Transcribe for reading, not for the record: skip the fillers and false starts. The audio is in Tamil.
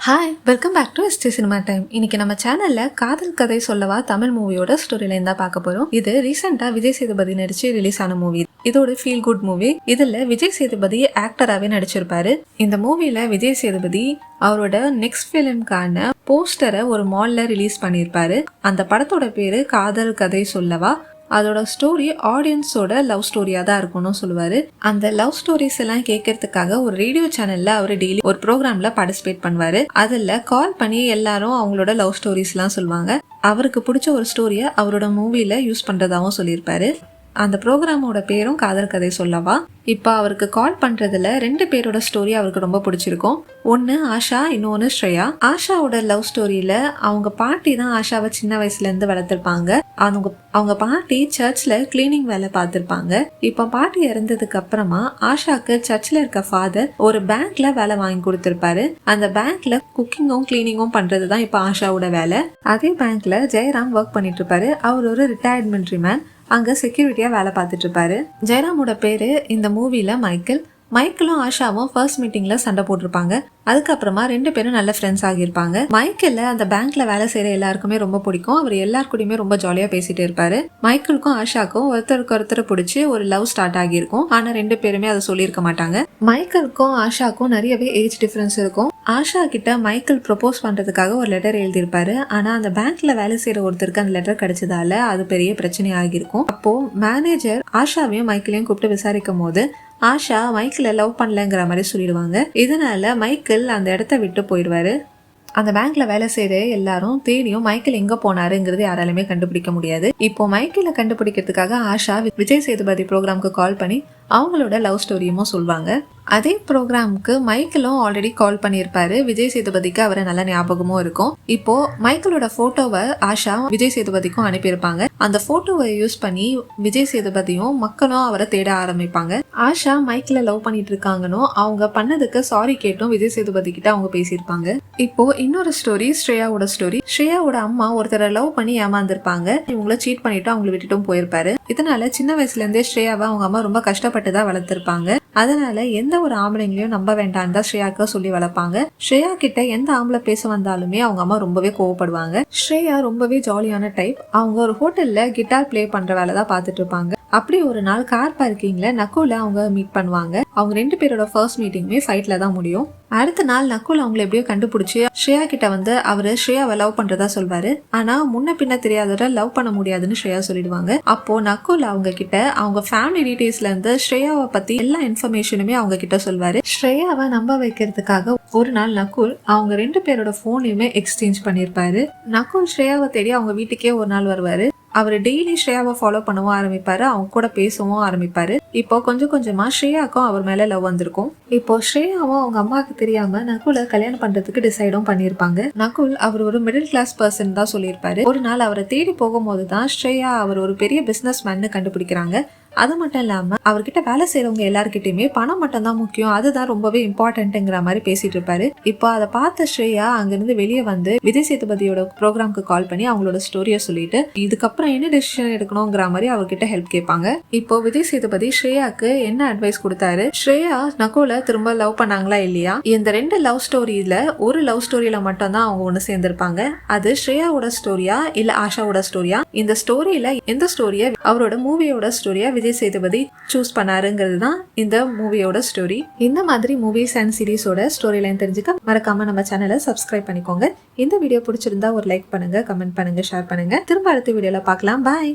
Hi, welcome back to SD cinema time. இன்னைக்கு நம்ம சேனல்ல காதல் கதை சொல்லவா தமிழ் மூவியோட ஸ்டோரி லைன் தான் பார்க்க போறோம். இது ரீசெண்டா விஜய் சேதுபதி நடிச்சு ரிலீஸ் ஆன மூவி. இதோட ஃபீல் குட் மூவி. இதுல விஜய் சேதுபதி ஆக்டராகவே நடிச்சிருப்பாரு. இந்த மூவில விஜய் சேதுபதி அவரோட நெக்ஸ்ட் ஃபிலிம்கான போஸ்டரை ஒரு மால்ல ரிலீஸ் பண்ணியிருப்பாரு. அந்த படத்தோட பேரு காதல் கதை சொல்லவா. அதோட ஸ்டோரி ஆடியன்ஸோட லவ் ஸ்டோரியா தான் இருக்கும்னு சொல்லுவாரு. அந்த லவ் ஸ்டோரிஸ் எல்லாம் கேட்கறதுக்காக ஒரு ரேடியோ சேனல்ல அவர் டெய்லி ஒரு ப்ரோக்ராம்ல பார்ட்டிசிபேட் பண்ணுவாரு. அதுல கால் பண்ணி எல்லாரும் அவங்களோட லவ் ஸ்டோரிஸ் எல்லாம் சொல்லுவாங்க. அவருக்கு பிடிச்ச ஒரு ஸ்டோரியை அவரோட மூவில யூஸ் பண்றதாவும் சொல்லியிருப்பாரு. அந்த ப்ரோக்ராமோட பேரும் காதல் கதை சொல்லவா. இப்போ அவருக்கு கால் பண்றதுல 2 பேரோட ஸ்டோரி அவருக்கு ரொம்ப பிடிச்சிருக்கும். ஒன்னு ஆஷா, இன்னொன்னு ஸ்ரேயா. ஆஷாவோட லவ் ஸ்டோரியில அவங்க பாட்டி தான் ஆஷாவை சின்ன வயசுல இருந்து வளர்த்திருப்பாங்க. அவங்க பாட்டி சர்ச்ல கிளீனிங் வேலை பார்த்திருப்பாங்க. இப்ப பாட்டி இறந்ததுக்கு அப்புறமா ஆஷாக்கு சர்ச்ல இருக்க ஃபாதர் ஒரு பேங்க்ல வேலை வாங்கி கொடுத்திருப்பாரு. அந்த பேங்க்ல குக்கிங்கும் கிளீனிங்கும் பண்றதுதான் இப்ப ஆஷாவோட வேலை. அதே பேங்க்ல ஜெயராம் ஒர்க் பண்ணிட்டு இருப்பாரு. அவர் ஒரு ரிட்டையர்ட் மிலிட்டரி மேன். அங்க செக்யூரிட்டியா வேலை பார்த்துட்டு இருப்பாரு. ஜெயராமோட பேரு இந்த மூவில மைக்கேல். மைக்கேலும் ஆஷாவும் ஃபர்ஸ்ட் மீட்டிங்ல சண்டை போட்டிருப்பாங்க. அதுக்கப்புறமா 2 பேரும் நல்ல ஃப்ரெண்ட்ஸ் ஆகியிருப்பாங்க. மைக்கேல அந்த பேங்க்ல வேலை செய்யற எல்லாருக்குமே ரொம்ப பிடிக்கும். அவர் எல்லாருக்கூடயுமே ரொம்ப ஜாலியா பேசிட்டு இருப்பாரு. மைக்கேலுக்கும் ஆஷாக்கும் ஒருத்தருக்கு ஒருத்தர் பிடிச்சி ஒரு லவ் ஸ்டார்ட் ஆகியிருக்கும். ஆனா 2 பேருமே அதை சொல்லியிருக்க மாட்டாங்க. மைக்கேலுக்கும் ஆஷாக்கும் நிறையவே ஏஜ் டிஃபரன்ஸ் இருக்கும். ஆஷா கிட்ட மைக்கேல் ப்ரொபோஸ் பண்றதுக்காக ஒரு லெட்டர் எழுதியிருப்பாரு. ஆனா அந்த பேங்க்ல வேலை செய்யற ஒருத்தருக்கு அந்த லெட்டர் கிடைச்சதால அது பெரிய பிரச்சனை ஆகியிருக்கும். அப்போ மேனேஜர் ஆஷாவையும் மைக்கேலையும் கூப்பிட்டு விசாரிக்கும் போது ஆஷா மைக்கேல லவ் பண்ணலங்கிற மாதிரி சொல்லிடுவாங்க. இதனால மைக்கேல் அந்த இடத்த விட்டு போயிடுவாரு. அந்த பேங்க்ல வேலை செய்யற எல்லாரும் தேடியும் மைக்கேல் எங்க போனாருங்கிறது யாராலுமே கண்டுபிடிக்க முடியாது. இப்போ மைக்கேல கண்டுபிடிக்கிறதுக்காக ஆஷா விஜய் சேதுபதி ப்ரோக்ராம்க்கு கால் பண்ணி அவங்களோட லவ் ஸ்டோரியுமோ சொல்லுவாங்க. அதே ப்ரோக்ராமுக்கு மைக்கேலும் ஆல்ரெடி கால் பண்ணியிருப்பாரு. விஜய் சேதுபதிக்கு அவரை நல்ல ஞாபகமும் இருக்கும். இப்போ மைக்கேலோட போட்டோவை ஆஷா விஜய் சேதுபதிக்கும் அனுப்பியிருப்பாங்க. அந்த போட்டோவை யூஸ் பண்ணி விஜய் சேதுபதியும் மக்களும் அவரை தேட ஆரம்பிப்பாங்க. ஆஷா மைக்கேல லவ் பண்ணிட்டு இருக்காங்கன்னு அவங்க பண்ணதுக்கு சாரி கேட்டும் விஜய் சேதுபதி கிட்ட அவங்க பேசியிருப்பாங்க. இப்போ இன்னொரு ஸ்டோரி ஸ்ரேயாவோட ஸ்டோரி. ஸ்ரேயாவோட அம்மா ஒருத்தரை லவ் பண்ணி ஏமாந்துருப்பாங்க. இவங்கள சீட் பண்ணிட்டு அவங்களை விட்டுட்டும் போயிருப்பாரு. இதனால சின்ன வயசுல இருந்தே ஸ்ரேயாவை அவங்க அம்மா ரொம்ப கஷ்டப்பட்டு தான் வளர்த்திருப்பாங்க. அதனால எந்த ஒரு ஆம்பளைங்களையும் நம்ப வேண்டாம் தான் ஸ்ரேயாக்கு சொல்லி வளர்ப்பாங்க. ஸ்ரேயா கிட்ட எந்த ஆம்பளை பேச வந்தாலுமே அவங்க அம்மா ரொம்பவே கோவப்படுவாங்க. ஸ்ரேயா ரொம்பவே ஜாலியான டைப். அவங்க ஒரு ஹோட்டல்ல கிட்டார் பிளே பண்ற வேலை தான் பார்த்துட்டு இருப்பாங்க. அப்படி ஒரு நாள் கார் பார்க்கிங்ல நக்குல அவங்க மீட் பண்ணுவாங்க. அவங்க 2 பேரோட ஃபர்ஸ்ட் மீட்டிங்குமே ஃபைட்ல தான் முடியும். அடுத்த நாள் நக்குல் அவங்களை எப்படியோ கண்டுபிடிச்சு ஸ்ரேயா கிட்ட வந்து அவரு ஸ்ரேயாவை லவ் பண்றதா சொல்வாரு. ஆனா முன்ன பின்ன தெரியாதவரை லவ் பண்ண முடியாதுன்னு ஸ்ரேயா சொல்லிடுவாங்க. அப்போ நக்குல் அவங்க கிட்ட அவங்க ஃபேமிலி டீடைல்ஸ்ல இருந்து ஸ்ரேயாவை பத்தி எல்லா இன்ஃபர்மேஷனுமே அவங்க கிட்ட சொல்வாரு. ஸ்ரேயாவை நம்ப வைக்கிறதுக்காக ஒரு நாள் நக்குல் அவங்க 2 பேரோட போனையுமே எக்ஸ்சேஞ்ச் பண்ணிருப்பாரு. நக்குல் ஸ்ரேயாவை தேடி அவங்க வீட்டுக்கே ஒரு நாள் வருவாரு. அவர் டெய்லி ஸ்ரேயாவை ஃபாலோ பண்ணவும் ஆரம்பிப்பாரு. அவங்க கூட பேசவும் ஆரம்பிப்பாரு. இப்போ கொஞ்சம் கொஞ்சமா ஸ்ரேயாக்கும் அவர் மேல லவ் வந்திருக்கும். இப்போ ஸ்ரேயாவும் அவங்க அம்மாவுக்கு தெரியாம நகுல கல்யாணம் பண்றதுக்கு டிசைடும் பண்ணிருப்பாங்க. நகுல் அவர் ஒரு மிடில் கிளாஸ் பர்சன் தான் சொல்லியிருப்பாரு. ஒரு நாள் அவரை தேடி போகும்போது தான் ஸ்ரேயா அவர் ஒரு பெரிய பிசினஸ் மேன்னு கண்டுபிடிக்கிறாங்க. அது மட்டும் இல்லாம அவர்கிட்ட வேலை செய்யறவங்க எல்லாருக்கிட்டையுமே பணம் மட்டும் தான் முக்கியம், அதுதான் ரொம்பவே இம்பார்ட்டன்ட்ங்கிற மாதிரி பேசிட்டு இருப்பாரு. இப்போ அதை பார்த்த ஸ்ரேயா அங்கிருந்து வெளியே வந்து விஜய் சேதுபதியோட ப்ரோக்ராம்க்கு கால் பண்ணி அவங்களோட ஸ்டோரியை சொல்லிட்டு இதுக்கப்புறம் என்ன டெசிஷன் எடுக்கணுங்கிற மாதிரி அவர்கிட்ட ஹெல்ப் கேட்பாங்க. இப்போ விஜய் சேதுபதி ஸ்ரேயாக்கு என்ன அட்வைஸ் கொடுத்தாரு, ஸ்ரேயா நகுல திரும்ப லவ் பண்ணாங்களா இல்லையா, இந்த 2 லவ் ஸ்டோரியில ஒரு லவ் ஸ்டோரியில மட்டும் தான் அவங்க ஒண்ணு சேர்ந்திருப்பாங்க. அது ஸ்ரேயாவோட ஸ்டோரியா இல்ல ஆஷாவோட ஸ்டோரியா, இந்த ஸ்டோரியில எந்த ஸ்டோரியை அவரோட மூவியோட ஸ்டோரியா விஜய் சேதுபதி சூஸ் பண்ணாருங்கிறது தான் இந்த மூவியோட ஸ்டோரி. இந்த மாதிரி மூவிஸ் அண்ட் சீரிஸோட ஸ்டோரி லைன் தெரிஞ்சுக்க மறக்காம நம்ம சேனலை சப்ஸ்கிரைப் பண்ணிக்கோங்க. இந்த வீடியோ பிடிச்சிருந்தா ஒரு லைக் பண்ணுங்க, கமெண்ட் பண்ணுங்க, ஷேர் பண்ணுங்க. திரும்ப அடுத்த வீடியோல பார்க்கலாம். பாய்.